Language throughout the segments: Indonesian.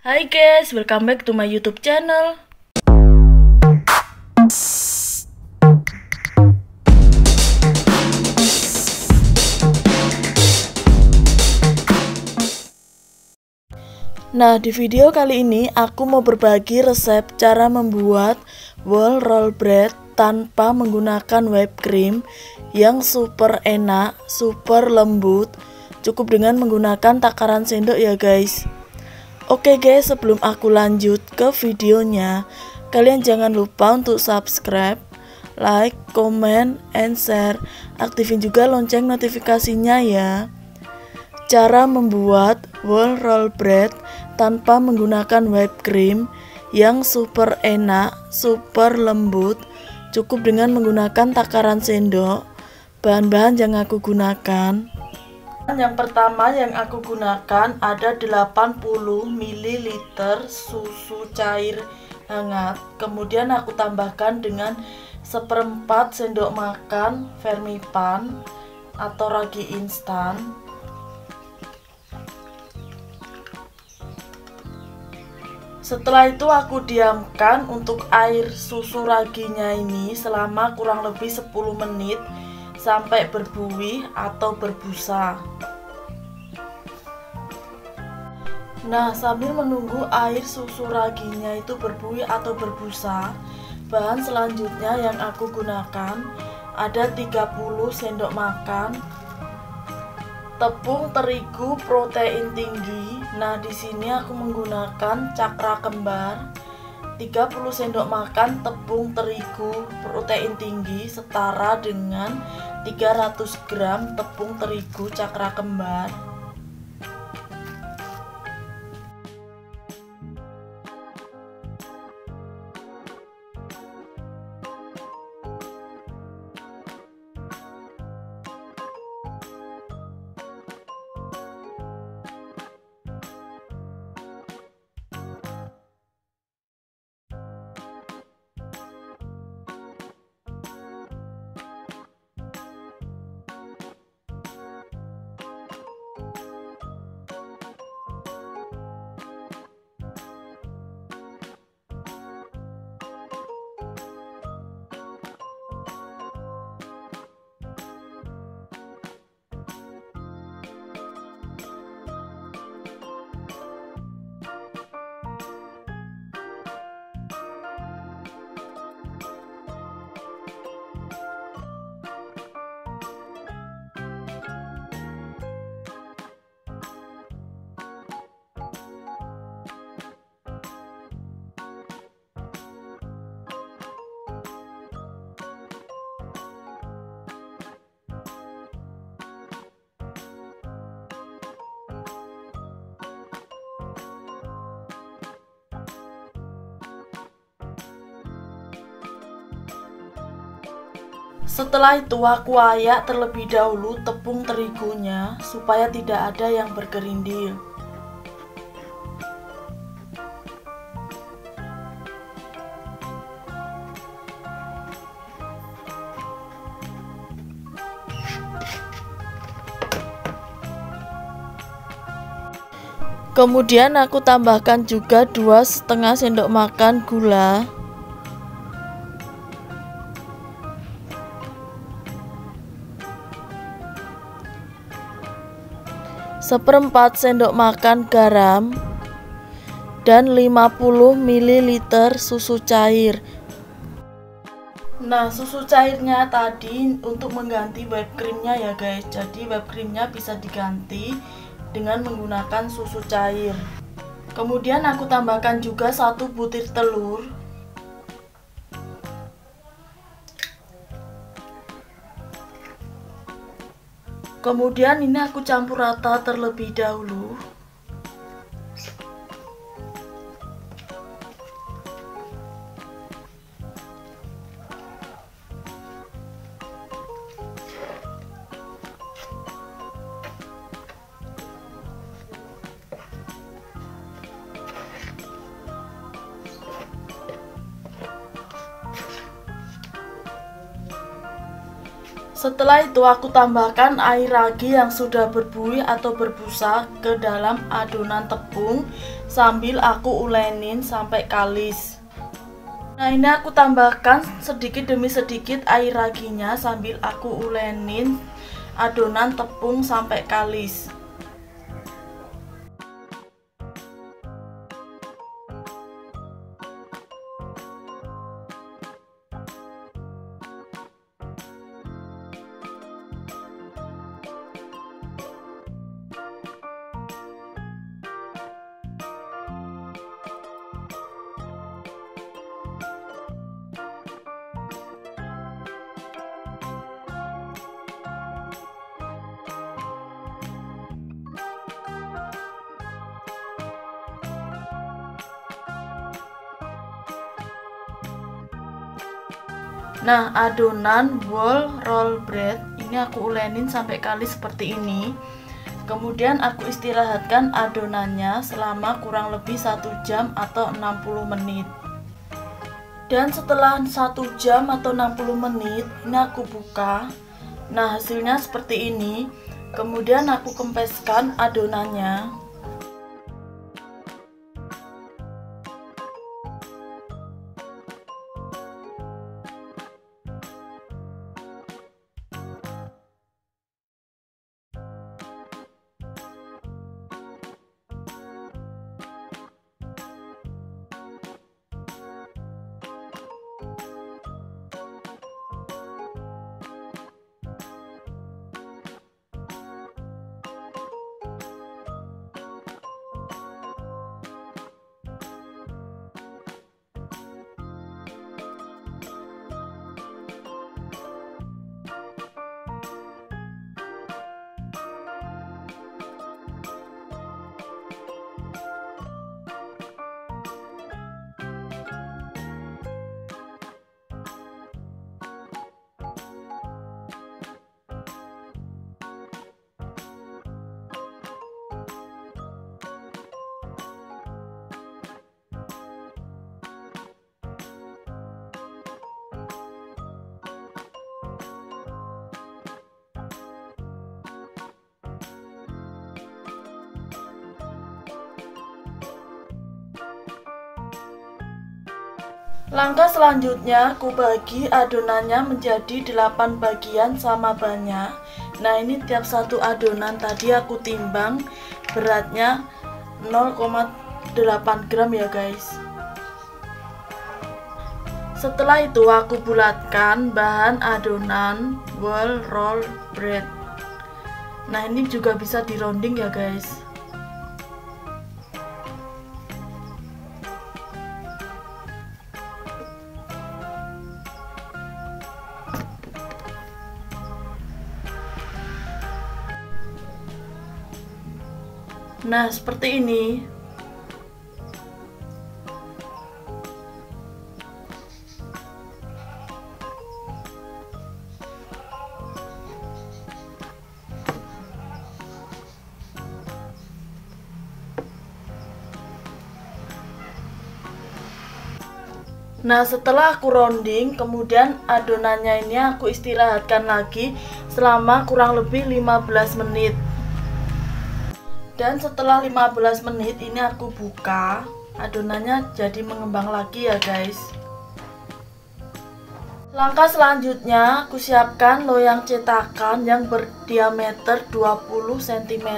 Hai guys, welcome back to my YouTube channel. Nah, di video kali ini aku mau berbagi resep cara membuat whole roll bread tanpa menggunakan whipped cream yang super enak, super lembut, cukup dengan menggunakan takaran sendok ya guys. Oke guys, sebelum aku lanjut ke videonya, kalian jangan lupa untuk subscribe, like, comment, and share. Aktifin juga lonceng notifikasinya ya. Cara membuat whole roll bread tanpa menggunakan whipped cream yang super enak, super lembut, cukup dengan menggunakan takaran sendok. Bahan-bahan yang aku gunakan. Yang pertama yang aku gunakan ada 80 ml susu cair hangat. Kemudian aku tambahkan dengan 1/4 sendok makan Vermipan atau ragi instan. Setelah itu aku diamkan untuk air susu raginya ini selama kurang lebih 10 menit sampai berbuih atau berbusa. Nah, sambil menunggu air susu raginya itu berbuih atau berbusa, bahan selanjutnya yang aku gunakan ada 30 sendok makan tepung terigu protein tinggi. Nah, di sini aku menggunakan cakra kembar. 30 sendok makan tepung terigu protein tinggi setara dengan 300 gram tepung terigu cakra kembar. Setelah itu aku ayak terlebih dahulu tepung terigunya supaya tidak ada yang bergerindil. Kemudian aku tambahkan juga 2,5 sendok makan gula. Seperempat sendok makan garam dan 50 ml susu cair. Nah, susu cairnya tadi untuk mengganti whipped creamnya ya guys. Jadi whipped creamnya bisa diganti dengan menggunakan susu cair. Kemudian aku tambahkan juga 1 butir telur. Kemudian ini aku campur rata terlebih dahulu. Setelah itu aku tambahkan air ragi yang sudah berbuih atau berbusa ke dalam adonan tepung sambil aku ulenin sampai kalis. Nah, ini aku tambahkan sedikit demi sedikit air raginya sambil aku ulenin adonan tepung sampai kalis. Nah, adonan whole roll bread ini aku ulenin sampai kalis seperti ini. Kemudian aku istirahatkan adonannya selama kurang lebih 1 jam atau 60 menit. Dan setelah 1 jam atau 60 menit ini aku buka. Nah, hasilnya seperti ini. Kemudian aku kempeskan adonannya. Langkah selanjutnya aku bagi adonannya menjadi 8 bagian sama banyak. Nah, ini tiap satu adonan tadi aku timbang beratnya 0,8 gram ya guys. Setelah itu aku bulatkan bahan adonan whole roll bread. Nah, ini juga bisa di rounding ya guys. Nah, seperti ini. Nah, setelah aku rounding, kemudian adonannya ini aku istirahatkan lagi selama kurang lebih 15 menit. Dan setelah 15 menit ini aku buka, adonannya jadi mengembang lagi ya guys. Langkah selanjutnya aku siapkan loyang cetakan yang berdiameter 20 cm,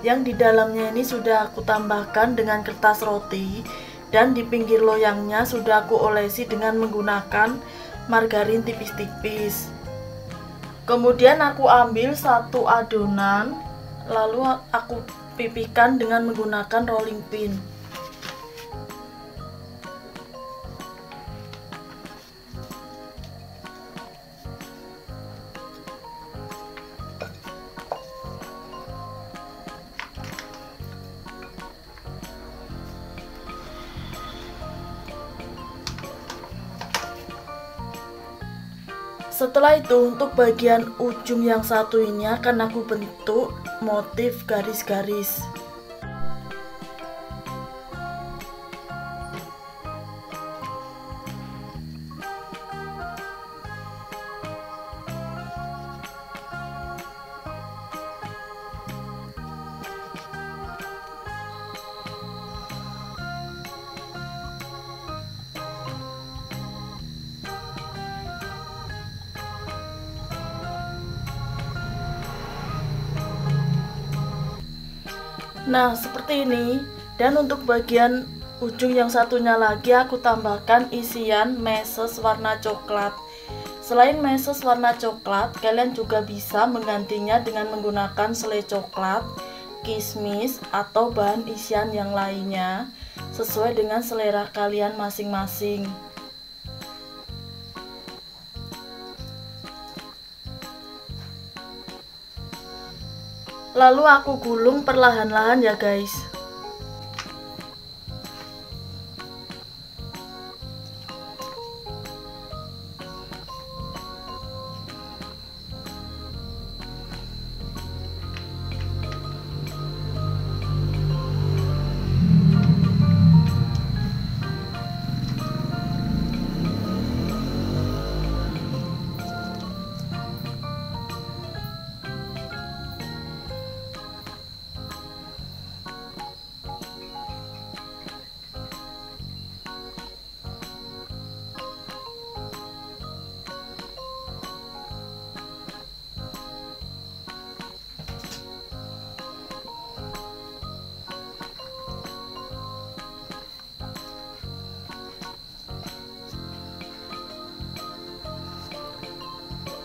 yang di dalamnya ini sudah aku tambahkan dengan kertas roti, dan di pinggir loyangnya sudah aku olesi dengan menggunakan margarin tipis-tipis. Kemudian aku ambil satu adonan, lalu aku pipihkan dengan menggunakan rolling pin. Setelah itu, untuk bagian ujung yang satu ini akan aku bentuk motif garis-garis. Nah, seperti ini. Dan untuk bagian ujung yang satunya lagi aku tambahkan isian meses warna coklat. Selain meses warna coklat, kalian juga bisa menggantinya dengan menggunakan selai coklat, kismis, atau bahan isian yang lainnya sesuai dengan selera kalian masing-masing. Lalu aku gulung perlahan-lahan ya guys.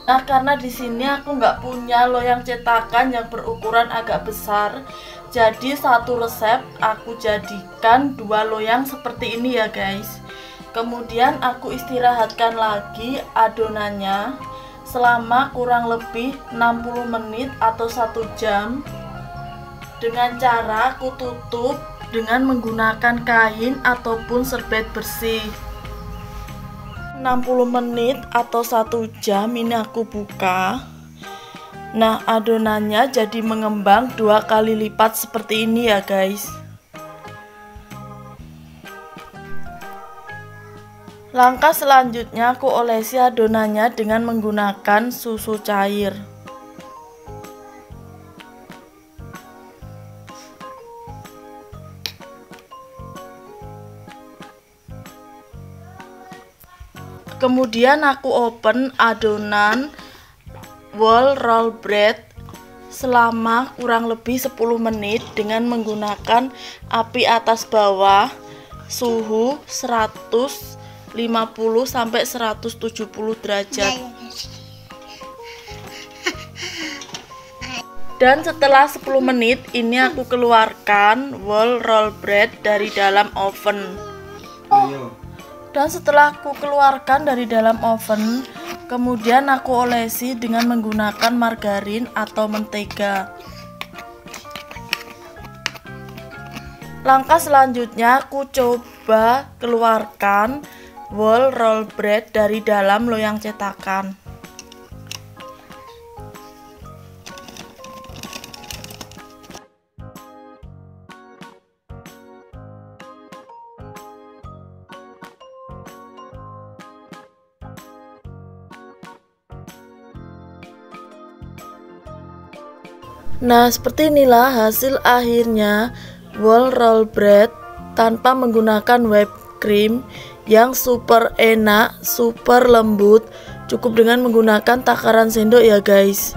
Nah, karena di sini aku nggak punya loyang cetakan yang berukuran agak besar, jadi satu resep aku jadikan 2 loyang seperti ini ya guys. Kemudian aku istirahatkan lagi adonannya selama kurang lebih 60 menit atau 1 jam dengan cara aku tutup dengan menggunakan kain ataupun serbet bersih. 60 menit atau 1 jam ini aku buka. Nah, adonannya jadi mengembang 2 kali lipat seperti ini ya guys. Langkah selanjutnya aku olesi adonannya dengan menggunakan susu cair. Kemudian aku open adonan whole roll bread selama kurang lebih 10 menit dengan menggunakan api atas bawah suhu 150 sampai 170 derajat. Dan setelah 10 menit ini aku keluarkan whole roll bread dari dalam oven. Dan setelah aku keluarkan dari dalam oven, kemudian aku olesi dengan menggunakan margarin atau mentega. Langkah selanjutnya aku coba keluarkan whole roll bread dari dalam loyang cetakan. Nah, seperti inilah hasil akhirnya whole roll bread tanpa menggunakan whipped cream yang super enak, super lembut, cukup dengan menggunakan takaran sendok ya guys.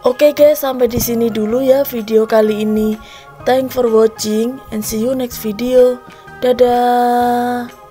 Oke guys, sampai di sini dulu ya video kali ini. Thanks for watching and see you next video. Dadah.